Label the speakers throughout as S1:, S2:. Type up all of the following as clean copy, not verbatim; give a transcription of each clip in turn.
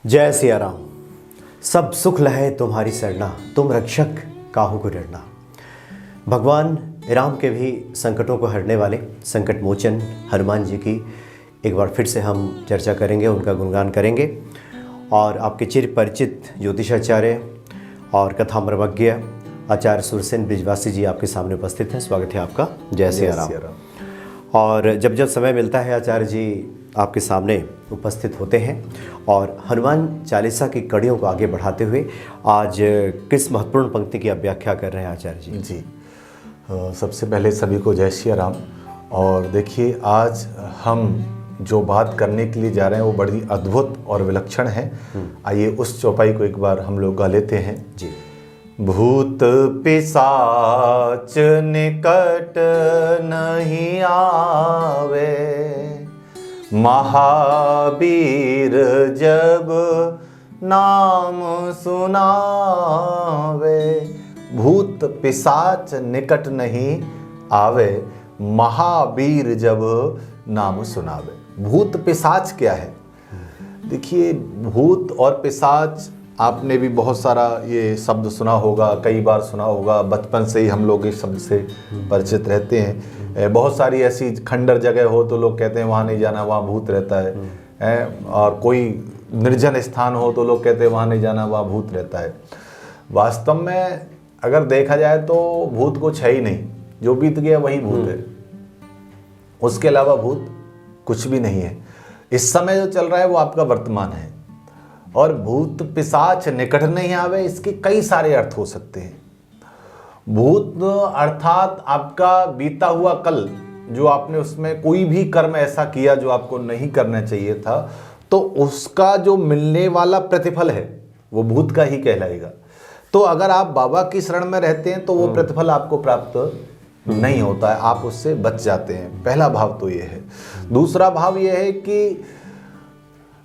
S1: जय सिया राम। सब सुख लहे तुम्हारी सरना, तुम रक्षक काहू को डरना। भगवान राम के भी संकटों को हरने वाले संकट मोचन हनुमान जी की एक बार फिर से हम चर्चा करेंगे, उनका गुणगान करेंगे। और आपके चिर परिचित ज्योतिषाचार्य और कथामर्मज्ञ आचार्य सुरसेन ब्रिजवासी जी आपके सामने उपस्थित हैं। स्वागत है आपका। जय सिया राम। और जब जब समय मिलता है आचार्य जी आपके सामने उपस्थित होते हैं और हनुमान चालीसा की कड़ियों को आगे बढ़ाते हुए आज किस महत्वपूर्ण पंक्ति की आप व्याख्या कर रहे हैं आचार्य जी?
S2: जी, सबसे पहले सभी को जय श्री राम। और देखिए, आज हम जो बात करने के लिए जा रहे हैं वो बड़ी अद्भुत और विलक्षण है। आइए उस चौपाई को एक बार हम लोग गा लेते हैं।
S1: जी।
S2: भूत पिशाच निकट नहीं आवे, महावीर जब नाम सुनावे। भूत पिशाच निकट नहीं आवे, महावीर जब नाम सुनावे। भूत पिशाच क्या है? देखिए, भूत और पिशाच आपने भी बहुत सारा ये शब्द सुना होगा, कई बार सुना होगा। बचपन से ही हम लोग इस शब्द से परिचित रहते हैं। बहुत सारी ऐसी खंडर जगह हो तो लोग कहते हैं वहाँ नहीं जाना, वहाँ भूत रहता है। और कोई निर्जन स्थान हो तो लोग कहते हैं वहाँ नहीं जाना, वहाँ भूत रहता है। वास्तव में अगर देखा जाए तो भूत कुछ है ही नहीं, जो बीत गया वही भूत है। उसके अलावा भूत कुछ भी नहीं है। इस समय जो चल रहा है वो आपका वर्तमान है। और भूत पिशाच निकट नहीं आवे, इसके कई सारे अर्थ हो सकते हैं। भूत अर्थात आपका बीता हुआ कल, जो आपने उसमें कोई भी कर्म ऐसा किया जो आपको नहीं करना चाहिए था, तो उसका जो मिलने वाला प्रतिफल है वो भूत का ही कहलाएगा। तो अगर आप बाबा की शरण में रहते हैं तो वो प्रतिफल आपको प्राप्त नहीं होता है, आप उससे बच जाते हैं। पहला भाव तो ये है। दूसरा भाव ये है कि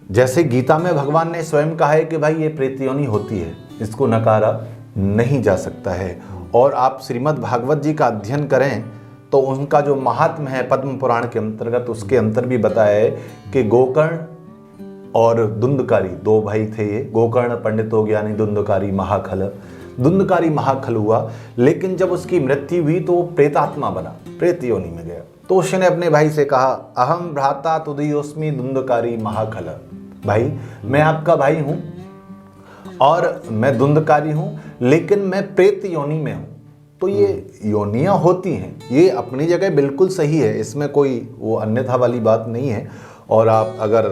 S2: जैसे गीता में भगवान ने स्वयं कहा है कि भाई ये प्रेत योनि होती है, इसको नकारा नहीं जा सकता है। और आप श्रीमद् भागवत जी का अध्ययन करें तो उनका जो महात्म्य है पद्म पुराण के अंतर्गत, उसके अंतर भी बताया है कि गोकर्ण और दुंदकारी दो भाई थे। ये गोकर्ण पंडितो ज्ञानी, दुंदकारी महाखल। दुंदकारी महाखल हुआ, लेकिन जब उसकी मृत्यु हुई तो वो प्रेतात्मा बना, प्रेत योनि में गया। तो उसने अपने भाई से कहा, अहम भ्राता तुदयोस्मि दुंदकारी महाखल। भाई, मैं आपका भाई हूं और मैं दुंदकारी हूं, लेकिन मैं प्रेत योनि में हूं। तो ये योनियां होती हैं, ये अपनी जगह बिल्कुल सही है, इसमें कोई वो अन्यथा वाली बात नहीं है। और आप अगर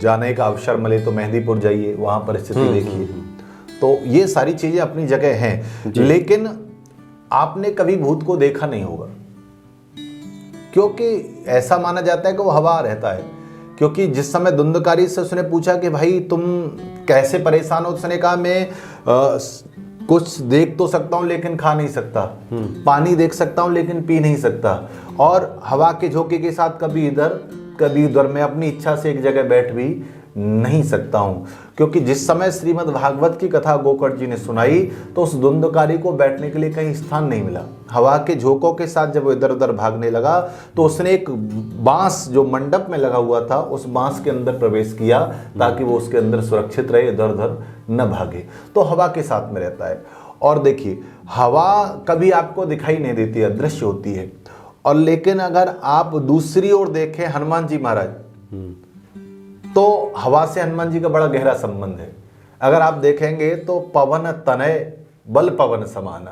S2: जाने का अवसर मिले तो मेहंदीपुर जाइए, वहां परिस्थिति देखिए। तो ये सारी चीजें अपनी जगह हैं, लेकिन आपने कभी भूत को देखा नहीं होगा, क्योंकि ऐसा माना जाता है कि वो हवा रहता है। क्योंकि जिस समय दुंदकारी से उसने पूछा कि भाई तुम कैसे परेशान हो, उसने कहा मैं कुछ देख तो सकता हूँ लेकिन खा नहीं सकता, पानी देख सकता हूँ लेकिन पी नहीं सकता, और हवा के झोंके के साथ कभी इधर कभी उधर, मैं अपनी इच्छा से एक जगह बैठ भी नहीं सकता हूँ। क्योंकि जिस समय श्रीमद् भागवत की कथा गोकर्ण जी ने सुनाई तो उस दुंदकारी को बैठने के लिए कहीं स्थान नहीं मिला। हवा के झोंकों के साथ जब वो इधर उधर भागने लगा तो उसने एक बांस जो मंडप में लगा हुआ था, उस बांस के अंदर प्रवेश किया ताकि वो उसके अंदर सुरक्षित रहे, इधर उधर न भागे। तो हवा के साथ में रहता है। और देखिए, हवा कभी आपको दिखाई नहीं देती, अदृश्य होती है। और लेकिन अगर आप दूसरी ओर देखें हनुमान जी महाराज, तो हवा से हनुमान जी का बड़ा गहरा संबंध है। अगर आप देखेंगे तो पवन तनय बल पवन समाना,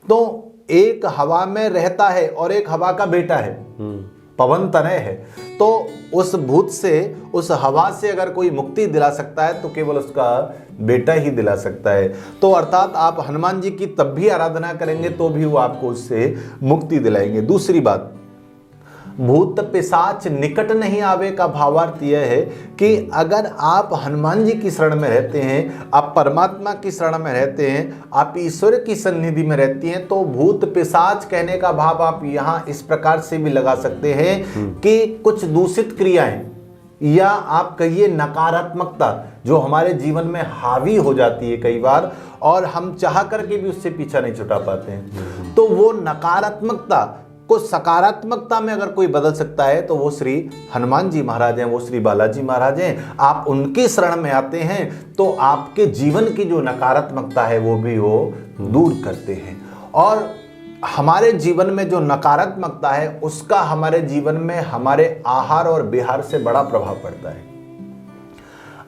S2: तो एक हवा में रहता है और एक हवा का बेटा है, पवन तनय है। तो उस भूत से, उस हवा से अगर कोई मुक्ति दिला सकता है तो केवल उसका बेटा ही दिला सकता है। तो अर्थात आप हनुमान जी की तब भी आराधना करेंगे तो भी वो आपको उससे मुक्ति दिलाएंगे। दूसरी बात, भूत पिशाच निकट नहीं आवे का भावार्थ यह है कि अगर आप हनुमान जी की शरण में रहते हैं, आप परमात्मा की शरण में रहते हैं, आप ईश्वर की सन्निधि में रहती हैं, तो भूत पिशाच कहने का भाव आप यहाँ इस प्रकार से भी लगा सकते हैं कि कुछ दूषित क्रियाएं या आप कहिए नकारात्मकता जो हमारे जीवन में हावी हो जाती है कई बार, और हम चाह करके भी उससे पीछा नहीं छुड़ा पाते हैं। तो वो नकारात्मकता को सकारात्मकता में अगर कोई बदल सकता है तो वो श्री हनुमान जी महाराज हैं, वो श्री बालाजी महाराज हैं। आप उनकी शरण में आते हैं तो आपके जीवन की जो नकारात्मकता है वो भी वो दूर करते हैं। और हमारे जीवन में जो नकारात्मकता है उसका हमारे जीवन में हमारे आहार और विहार से बड़ा प्रभाव पड़ता है।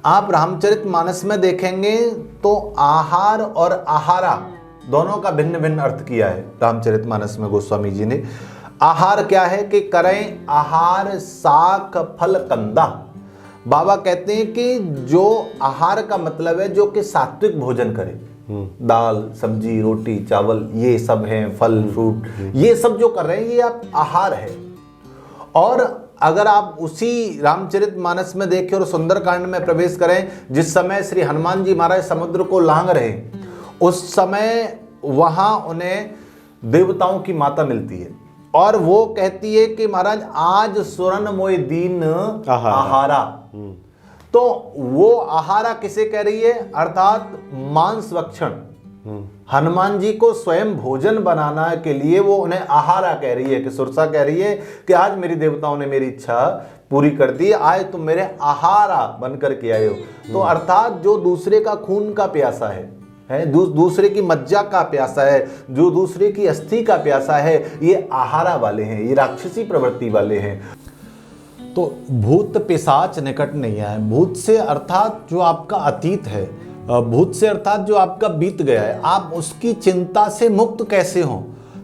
S2: आप रामचरितमानस में देखेंगे तो आहार और आहारा दोनों का भिन्न भिन्न अर्थ किया है रामचरितमानस में गोस्वामी जी ने। आहार क्या है कि करें आहार साक फल कंदा। बाबा कहते हैं कि जो आहार का मतलब है जो कि सात्विक भोजन करे, दाल सब्जी रोटी चावल ये सब हैं, फल फ्रूट ये सब जो कर रहे हैं ये आप आहार है। और अगर आप उसी रामचरितमानस में देखें और सुंदरकांड में प्रवेश करें, जिस समय श्री हनुमान जी महाराज समुद्र को लांघ रहे उस समय वहां उन्हें देवताओं की माता मिलती है और वो कहती है कि महाराज आज सुरन मोय दीन आहारा। तो वो आहारा किसे कह रही है, अर्थात मांस भक्षण। हनुमान जी को स्वयं भोजन बनाना के लिए वो उन्हें आहारा कह रही है कि सुरसा कह रही है कि आज मेरी देवताओं ने मेरी इच्छा पूरी कर दी, आज तुम मेरे आहारा बनकर के आए हो। तो अर्थात जो दूसरे का खून का प्यासा है दूसरे की मज्जा का प्यासा है, जो दूसरे की अस्थि का प्यासा है, ये आहारा वाले हैं, ये राक्षसी प्रवृत्ति वाले हैं। तो भूत पिशाच निकट नहीं आए। भूत से अर्थात जो आपका अतीत है, भूत से अर्थात जो आपका बीत गया है, आप उसकी चिंता से मुक्त कैसे हों।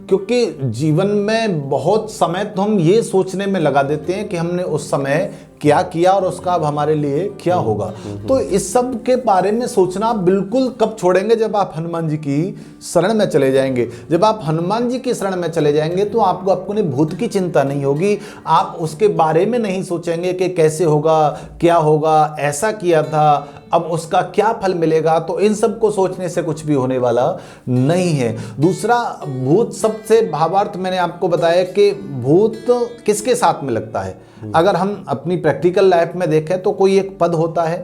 S2: क्योंकि जीवन में बहुत समय तो हम ये सोचने में लगा देते हैं कि हमने उस समय क्या किया और उसका अब हमारे लिए क्या होगा। तो इस सब के बारे में सोचना आप बिल्कुल कब छोड़ेंगे, जब आप हनुमान जी की शरण में चले जाएंगे। जब आप हनुमान जी की शरण में चले जाएंगे तो आपको अपने भूत की चिंता नहीं होगी, आप उसके बारे में नहीं सोचेंगे कि कैसे होगा, क्या होगा, ऐसा किया था अब उसका क्या फल मिलेगा। तो इन सब को सोचने से कुछ भी होने वाला नहीं है। दूसरा, भूत सबसे भावार्थ मैंने आपको बताया कि भूत किसके साथ में लगता है। अगर हम अपनी प्रैक्टिकल लाइफ में देखें तो कोई एक पद होता है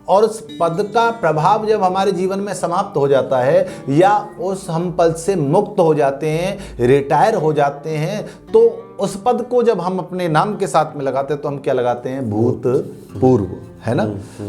S2: और उस पद का प्रभाव जब हमारे जीवन में समाप्त हो जाता है या उस हम पद से मुक्त हो जाते हैं, रिटायर हो जाते हैं, तो उस पद को जब हम अपने नाम के साथ में लगाते हैं तो हम क्या लगाते हैं, भूत पूर्व, है ना।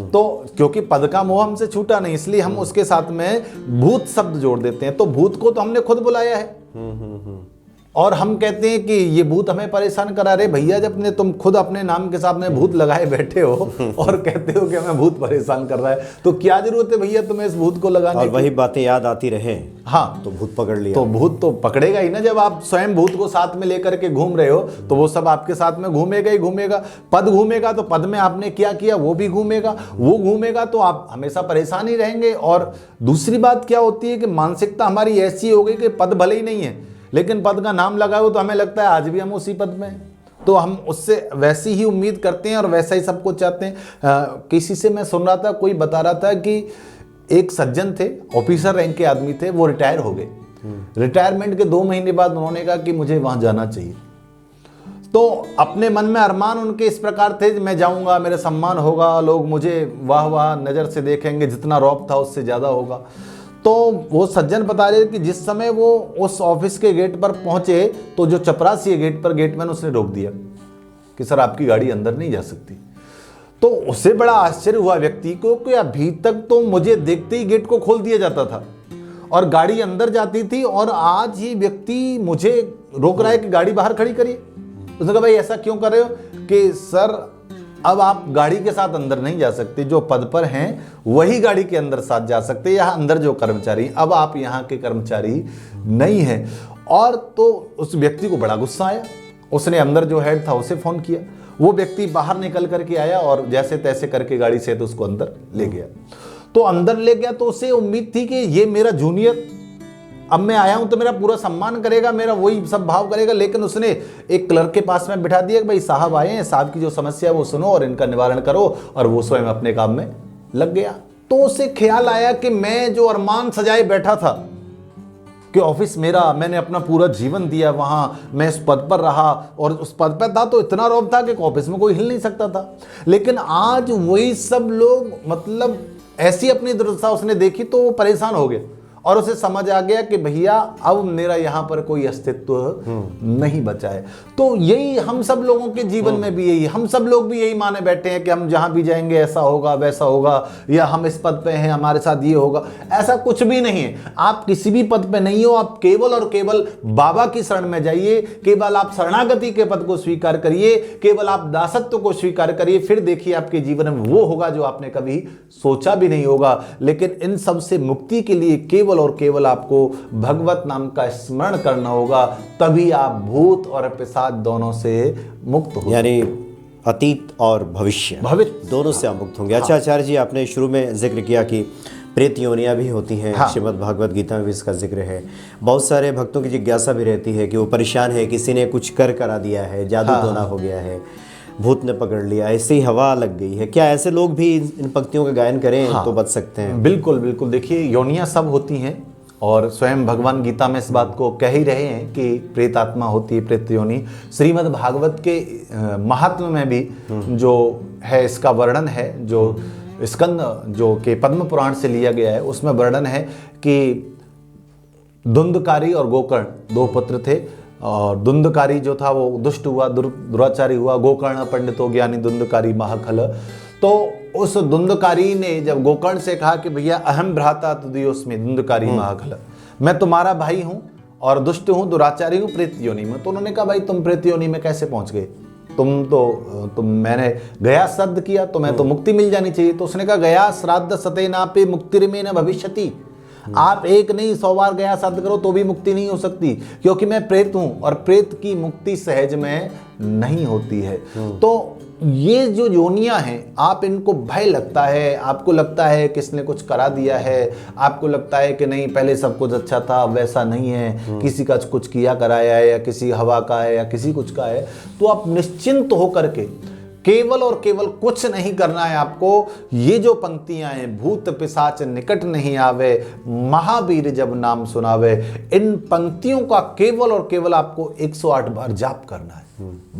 S2: तो क्योंकि पद का मोह हमसे छूटा नहीं, इसलिए हम उसके साथ में भूत शब्द जोड़ देते हैं। तो भूत को तो हमने खुद बुलाया है और हम कहते हैं कि ये भूत हमें परेशान करा रहे। भैया जब ने तुम खुद अपने नाम के साथ में भूत लगाए बैठे हो और कहते हो कि हमें भूत परेशान कर रहा है, तो क्या जरूरत है भैया तुम्हें इस भूत को लगाने
S1: और वही बातें याद आती रहे,
S2: हाँ
S1: तो भूत पकड़ लिया।
S2: तो भूत तो पकड़ेगा ही ना। जब आप स्वयं भूत को साथ में लेकर के घूम रहे हो तो वो सब आपके साथ में घूमेगा ही घूमेगा। पद घूमेगा तो पद में आपने क्या किया वो भी घूमेगा, वो घूमेगा तो आप हमेशा परेशान ही रहेंगे। और दूसरी बात क्या होती है कि मानसिकता हमारी ऐसी हो गई कि पद भले ही नहीं है लेकिन पद का नाम लगा हो तो हमें लगता है आज भी हम उसी पद में हैं, तो हम उससे वैसी ही उम्मीद करते हैं और वैसा ही सब कुछ चाहते हैं। किसी से मैं सुन रहा था, कोई बता रहा था कि एक सज्जन थे, ऑफिसर रैंक के आदमी थे, वो रिटायर हो गए। रिटायरमेंट के 2 महीने बाद उन्होंने कहा कि मुझे वहां जाना चाहिए। तो अपने मन में अरमान उनके इस प्रकार थे, मैं जाऊंगा, मेरा सम्मान होगा, लोग मुझे वाह वाह नज़र से देखेंगे, जितना रौब था उससे ज़्यादा होगा। तो वो सज्जन बता रहे कि जिस समय वो उस ऑफिस के गेट पर पहुंचे तो जो चपरासी है गेट पर, गेटमैन, उसने रोक दिया कि सर आपकी गाड़ी अंदर नहीं जा सकती। तो उसे बड़ा आश्चर्य हुआ व्यक्ति को कि अभी तक तो मुझे देखते ही गेट को खोल दिया जाता था और गाड़ी अंदर जाती थी, और आज ये व्यक्ति मुझे रोक रहा है कि गाड़ी बाहर खड़ी करिए। उसने कहा भाई ऐसा क्यों कर रहे हो कि सर अब आप गाड़ी के साथ अंदर नहीं जा सकते, जो पद पर हैं वही गाड़ी के अंदर साथ जा सकते, यहाँ अंदर जो कर्मचारी, अब आप यहाँ के कर्मचारी नहीं हैं। और तो उस व्यक्ति को बड़ा गुस्सा आया, उसने अंदर जो हेड था उसे फोन किया, वो व्यक्ति बाहर निकल करके आया और जैसे तैसे करके गाड़ी से तो उसको अंदर ले गया। तो अंदर ले गया तो उसे उम्मीद थी कि ये मेरा जूनियर, अब मैं आया हूं तो मेरा पूरा सम्मान करेगा, मेरा वही सब भाव करेगा। लेकिन उसने एक क्लर्क के पास में बिठा दिया कि भाई साहब आए हैं, साहब की जो समस्या है वो सुनो और इनका निवारण करो, और वो स्वयं अपने काम में लग गया। तो उसे ख्याल आया कि मैं जो अरमान सजाए बैठा था कि ऑफिस मेरा, मैंने अपना पूरा जीवन दिया वहां, मैं इस पद पर रहा और उस पद पर था तो इतना रौब था कि ऑफिस में कोई हिल नहीं सकता था। लेकिन आज वही सब लोग, मतलब ऐसी अपनी दुर्दशा उसने देखी तो वो परेशान हो गए और उसे समझ आ गया कि भैया अब मेरा यहाँ पर कोई अस्तित्व नहीं बचा है। तो यही हम सब लोगों के जीवन में भी यही, हम सब लोग भी यही माने बैठे हैं कि हम जहां भी जाएंगे ऐसा होगा वैसा होगा, या हम इस पद पे हैं हमारे साथ ये होगा। ऐसा कुछ भी नहीं है। आप किसी भी पद पे नहीं हो, आप केवल और केवल बाबा की शरण में जाइए, केवल आप शरणागति के पद को स्वीकार करिए, केवल आप दासत्व को स्वीकार करिए, फिर देखिए आपके जीवन में वो होगा जो आपने कभी सोचा भी नहीं होगा। लेकिन इन सब से मुक्ति के लिए केवल और केवल आपको भगवत नाम का स्मरण करना होगा, तभी आप भूत और पिशाच दोनों से मुक्त हो,
S1: यानी अतीत और भविष्य दोनों से आप मुक्त होंगे। अच्छा आचार्य जी, आपने शुरू में जिक्र किया कि प्रेत योनियां भी होती हैं। श्रीमद् भागवत गीता में भी इसका जिक्र है। बहुत सारे भक्तों की जिज्ञासा भी रहती है कि वो परेशान है, किसी ने कुछ करा दिया है, जादू टोना हो गया है, भूत ने पकड़ लिया, ऐसे ही हवा लग गई है। क्या ऐसे लोग भी इन पंक्तियों का गायन करें तो बच सकते हैं?
S2: बिल्कुल बिल्कुल। देखिए, योनियां सब होती हैं और स्वयं भगवान गीता में इस बात को कह ही रहे हैं कि प्रेत आत्मा होती है, प्रेत योनि। श्रीमद् भागवत के महात्म्य में भी जो है इसका वर्णन है, जो स्कंद जो कि पद्म पुराण से लिया गया है, उसमें वर्णन है कि धुंधकारी और गोकर्ण दो पुत्र थे। और धुंधकारी जो था वो दुष्ट हुआ, दुराचारी हुआ। गोकर्ण पंडितो ज्ञानी धुंधकारी महाखल। तो उस धुंधकारी ने जब गोकर्ण से कहा कि भैया अहम भ्राता तुदियोस्मि धुंधकारी महाखल, मैं तुम्हारा भाई हूँ और दुष्ट हूँ, दुराचारी हूँ, प्रेत योनि में। तो उन्होंने कहा भाई तुम प्रेत योनि में कैसे पहुंच गए? मैंने गया श्राद्ध किया, तुम्हें तो मुक्ति मिल जानी चाहिए। तो उसने कहा गया श्राद्ध सते नापे मुक्तिर्मे न भविष्यति। आप एक नहीं 100 बार गया श्राद्ध करो तो भी मुक्ति नहीं हो सकती, क्योंकि मैं प्रेत हूं और प्रेत की मुक्ति सहज में नहीं होती है। तो ये जो योनियां हैं, आप इनको भय लगता है, आपको लगता है किसने कुछ करा दिया है, आपको लगता है कि नहीं पहले सब कुछ अच्छा था, वैसा नहीं है, किसी का कुछ किया कराया है, या किसी हवा का है, या किसी कुछ का है, तो आप निश्चिंत होकर के केवल और केवल कुछ नहीं करना है आपको। ये जो पंक्तियां हैं, भूत पिशाच निकट नहीं आवे, महावीर जब नाम सुनावे, इन पंक्तियों का केवल और केवल आपको 108 बार जाप करना है।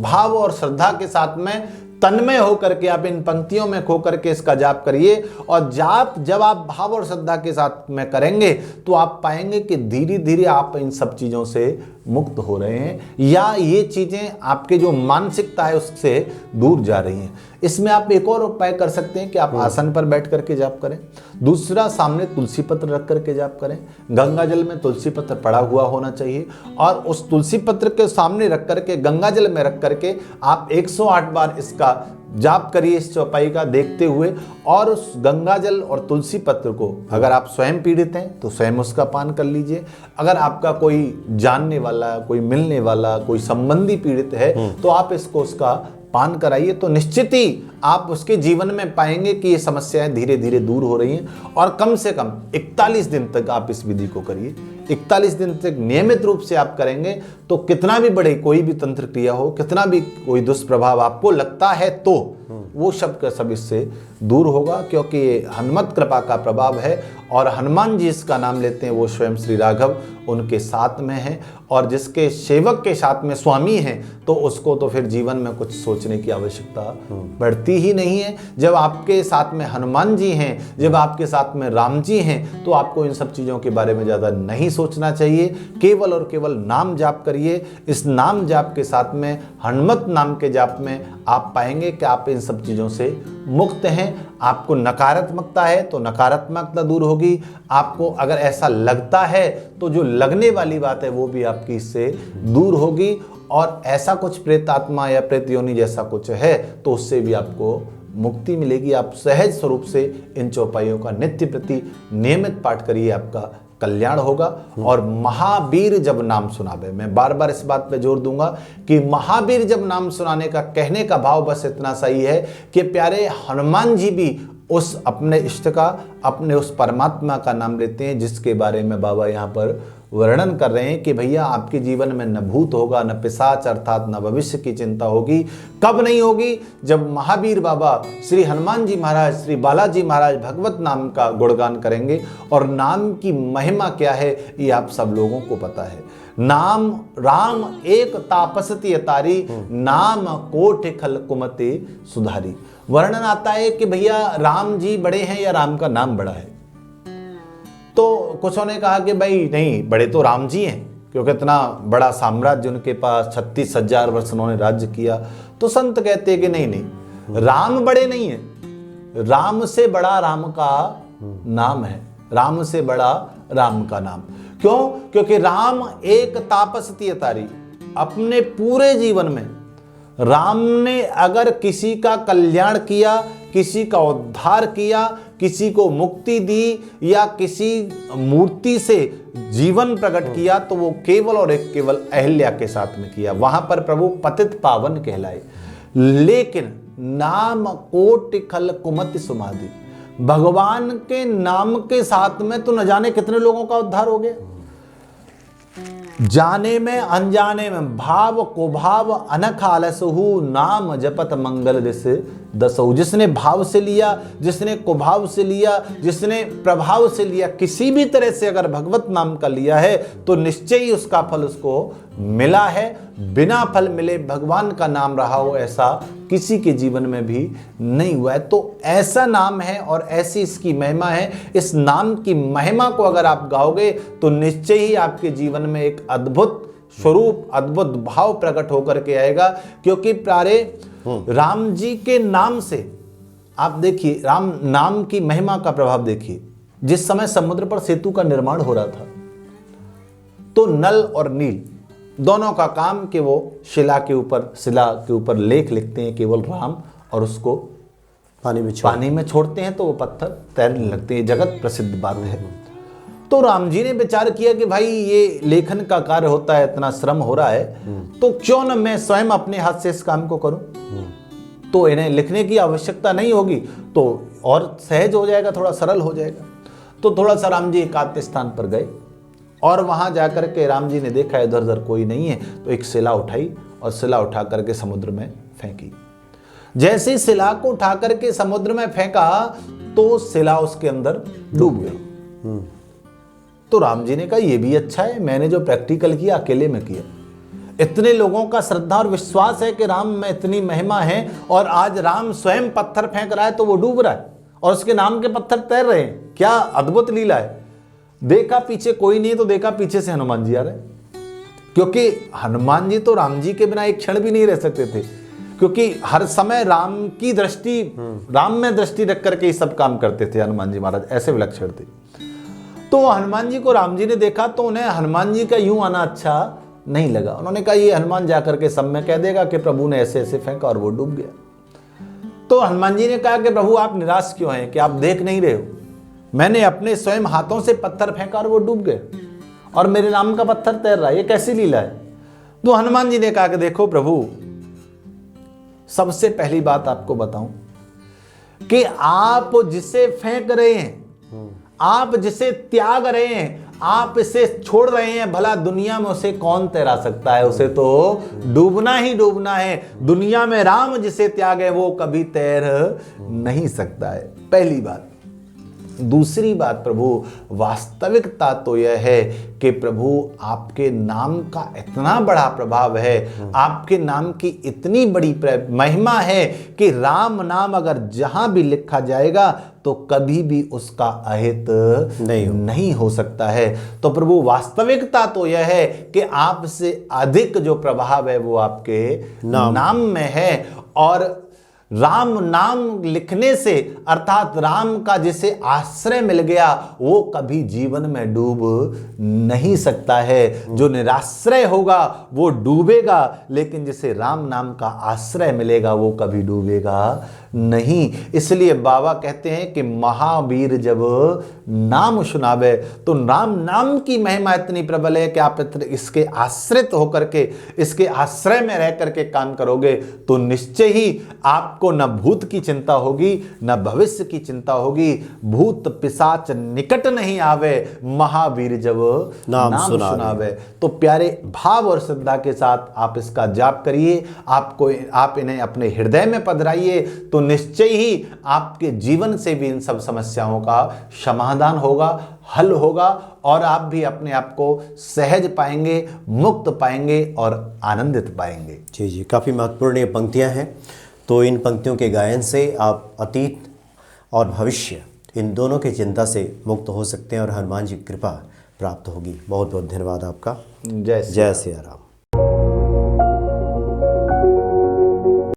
S2: भाव और श्रद्धा के साथ में तन्मय होकर के आप इन पंक्तियों में खो करके इसका जाप करिए। और जाप जब आप भाव और श्रद्धा के साथ में करेंगे तो आप पाएंगे कि धीरे धीरे आप इन सब चीज़ों से मुक्त हो रहे हैं, या ये चीज़ें आपके जो मानसिकता है उससे दूर जा रही हैं। इसमें आप एक और उपाय कर सकते हैं कि आप आसन पर बैठ करके जाप करें। दूसरा, सामने तुलसी पत्र रख करके जाप करें। गंगा जल में तुलसी पत्र पड़ा हुआ होना चाहिए और उस तुलसी पत्र के सामने रख करके, गंगा जल में रख करके आप 108 बार इसका जाप करिए, इस चौपाई का देखते हुए। और उस गंगा जल और तुलसी पत्र को अगर आप स्वयं पीड़ित हैं तो स्वयं उसका पान कर लीजिए। अगर आपका कोई जानने वाला, कोई मिलने वाला, कोई संबंधी पीड़ित है तो आप इसको उसका पान कराइए। तो निश्चित ही आप उसके जीवन में पाएंगे कि ये समस्याएं धीरे धीरे दूर हो रही हैं। और कम से कम 41 दिन तक आप इस विधि को करिए। 41 दिन तक नियमित रूप से आप करेंगे तो कितना भी बड़े कोई भी तंत्र क्रिया हो, कितना भी कोई दुष्प्रभाव आपको लगता है तो वो सब इससे दूर होगा, क्योंकि ये हनुमत कृपा का प्रभाव है। और हनुमान जी इसका नाम लेते हैं वो स्वयं श्री राघव उनके साथ में हैं, और जिसके सेवक के साथ में स्वामी हैं तो उसको तो फिर जीवन में कुछ सोचने की आवश्यकता पड़ती ही नहीं है। जब आपके साथ में हनुमान जी हैं, जब आपके साथ में राम जी हैं, तो आपको इन सब चीज़ों के बारे में ज़्यादा नहीं सोचना चाहिए। केवल और केवल नाम जाप करिए। इस नाम जाप के साथ में, हनुमत नाम के जाप में, आप पाएंगे कि आप इन सब चीज़ों से मुक्त हैं। आपको नकारात्मकता है तो नकारात्मकता दूर होगी। आपको अगर ऐसा लगता है तो जो लगने वाली बात है वो भी आपकी इससे दूर होगी। और ऐसा कुछ प्रेत आत्मा या प्रेत योनि जैसा कुछ है तो उससे भी आपको मुक्ति मिलेगी। आप सहज स्वरूप से इन चौपाइयों का नित्य प्रति नियमित पाठ करिए, आपका कल्याण होगा। और महावीर जब नाम सुनावे, मैं बार बार इस बात पे जोर दूंगा कि महावीर जब नाम सुनाने का कहने का भाव बस इतना सही है कि प्यारे हनुमान जी भी उस अपने इष्ट का, अपने उस परमात्मा का नाम लेते हैं, जिसके बारे में बाबा यहाँ पर वर्णन कर रहे हैं कि भैया आपके जीवन में न भूत होगा, न पिशाच अर्थात न भविष्य की चिंता होगी। कब नहीं होगी? जब महावीर बाबा श्री हनुमान जी महाराज, श्री बालाजी महाराज भगवत नाम का गुणगान करेंगे। और नाम की महिमा क्या है ये आप सब लोगों को पता है। नाम राम एक तापसती अतारी, नाम कोटि खल कुमते सुधारी। वर्णन आता है कि भैया राम जी बड़े हैं या राम का नाम बड़ा है। तो कुछों ने कहा कि भाई नहीं, बड़े तो राम जी हैं, क्योंकि इतना बड़ा साम्राज्य उनके पास, 36,000 वर्ष उन्होंने राज्य किया। तो संत कहते हैं कि नहीं नहीं, राम बड़े नहीं है, राम से बड़ा राम का नाम है, राम से बड़ा राम का नाम। क्यों? क्योंकि राम एक तापस्तीय तारी, अपने पूरे जीवन में राम ने अगर किसी का कल्याण किया, किसी का उद्धार किया, किसी को मुक्ति दी या किसी मूर्ति से जीवन प्रकट किया, तो वो केवल और एक केवल अहिल्या के साथ में किया। वहां पर प्रभु पतित पावन कहलाए। लेकिन नाम कोटि खल कुमति सुमादि, भगवान के नाम के साथ में तो न जाने कितने लोगों का उद्धार हो गया। जाने में अनजाने में भाव को भाव अनख आलसहु, नाम जपत मंगल दिस दसहु। जिसने भाव से लिया, जिसने कुभाव से लिया, जिसने प्रभाव से लिया, किसी भी तरह से अगर भगवत नाम का लिया है तो निश्चय ही उसका फल उसको मिला है। बिना फल मिले भगवान का नाम रहा हो, ऐसा किसी के जीवन में भी नहीं हुआ है। तो ऐसा नाम है और ऐसी इसकी महिमा है। इस नाम की महिमा को अगर आप गाओगे तो निश्चय ही आपके जीवन में एक अद्भुत स्वरूप, अद्भुत भाव प्रकट होकर के आएगा। क्योंकि प्यारे राम जी के नाम से आप देखिए, राम नाम की महिमा का प्रभाव देखिए। जिस समय समुद्र पर सेतु का निर्माण हो रहा था, तो नल और नील दोनों का काम कि वो शिला के ऊपर लेख लिखते हैं केवल राम, और उसको पानी में छोड़ते हैं तो वो पत्थर तैरने लगते हैं। जगत प्रसिद्ध बात है। तो राम जी ने विचार किया कि भाई ये लेखन का कार्य होता है, इतना श्रम हो रहा है, तो क्यों न मैं स्वयं अपने हाथ से इस काम को करूं। तो इन्हें लिखने की आवश्यकता नहीं होगी, तो और सहज हो जाएगा, थोड़ा सरल हो जाएगा। तो थोड़ा सा राम जी एकांत स्थान पर गए और वहां जाकर के राम जी ने देखा इधर उधर कोई नहीं है, तो एक शिला उठाई और शिला उठा करके समुद्र में फेंकी। जैसे ही शिला को उठा करके समुद्र में फेंका तो शिला उसके अंदर डूब गई। तो राम जी ने कहा ये भी अच्छा है, मैंने जो प्रैक्टिकल किया अकेले में किया। इतने लोगों का श्रद्धा और विश्वास है कि राम में इतनी महिमा है, और आज राम स्वयं पत्थर फेंक रहा है तो वो डूब रहा है और उसके नाम के पत्थर तैर रहे हैं। क्या अद्भुत लीला है। देखा पीछे कोई नहीं, तो देखा पीछे से हनुमान जी आ रहे, क्योंकि हनुमान जी तो राम जी के बिना एक क्षण भी नहीं रह सकते थे, क्योंकि हर समय राम की दृष्टि, राम में दृष्टि रख करके ये सब काम करते थे हनुमान जी महाराज, ऐसे विलक्षण थे। तो हनुमान जी को राम जी ने देखा तो उन्हें हनुमान जी का यूं आना अच्छा नहीं लगा। उन्होंने कहा ये हनुमान जाकर के सब में कह देगा कि प्रभु ने ऐसे ऐसे फेंका और वो डूब गया। तो हनुमान जी ने कहा कि प्रभु आप निराश क्यों हैं, कि आप देख नहीं रहे हो, मैंने अपने स्वयं हाथों से पत्थर फेंका और वो डूब गए, और मेरे नाम का पत्थर तैर रहा है, ये कैसी लीला है। तो हनुमान जी ने कहा कि देखो प्रभु, सबसे पहली बात आपको बताऊं कि आप जिसे फेंक रहे हैं, आप जिसे त्याग रहे हैं, आप इसे छोड़ रहे हैं, भला दुनिया में उसे कौन तैरा सकता है। उसे तो डूबना ही डूबना है। दुनिया में राम जिसे त्याग है वो कभी तैर नहीं सकता है, पहली बात। दूसरी बात प्रभु, वास्तविकता तो यह है कि प्रभु आपके नाम का इतना बड़ा प्रभाव है, आपके नाम की इतनी बड़ी महिमा है कि राम नाम अगर जहां भी लिखा जाएगा तो कभी भी उसका अहित नहीं हो सकता है। तो प्रभु वास्तविकता तो यह है कि आपसे अधिक जो प्रभाव है वो आपके नाम में है, और राम नाम लिखने से, अर्थात राम का जिसे आश्रय मिल गया वो कभी जीवन में डूब नहीं सकता है। जो निराश्रय होगा वो डूबेगा, लेकिन जिसे राम नाम का आश्रय मिलेगा वो कभी डूबेगा नहीं। इसलिए बाबा कहते हैं कि महावीर जब नाम सुनावे, तो राम नाम की महिमा इतनी प्रबल है कि आप इसके आश्रित होकर के, इसके आश्रय में रह करके काम करोगे तो निश्चय ही आपको न भूत की चिंता होगी, न भविष्य की चिंता होगी। भूत पिशाच निकट नहीं आवे, महावीर जब नाम सुनावे। तो प्यारे भाव और श्रद्धा के साथ आप इसका जाप करिए, आप इन्हें अपने हृदय में पधराइए, तो निश्चय ही आपके जीवन से भी इन सब समस्याओं का समाधान होगा, हल होगा, और आप भी अपने आप को सहज पाएंगे, मुक्त पाएंगे और आनंदित पाएंगे।
S1: जी जी, काफ़ी महत्वपूर्ण ये पंक्तियां हैं। तो इन पंक्तियों के गायन से आप अतीत और भविष्य इन दोनों की चिंता से मुक्त हो सकते हैं और हनुमान जी की कृपा प्राप्त होगी। बहुत बहुत धन्यवाद आपका।
S2: जय
S1: जय सिया राम।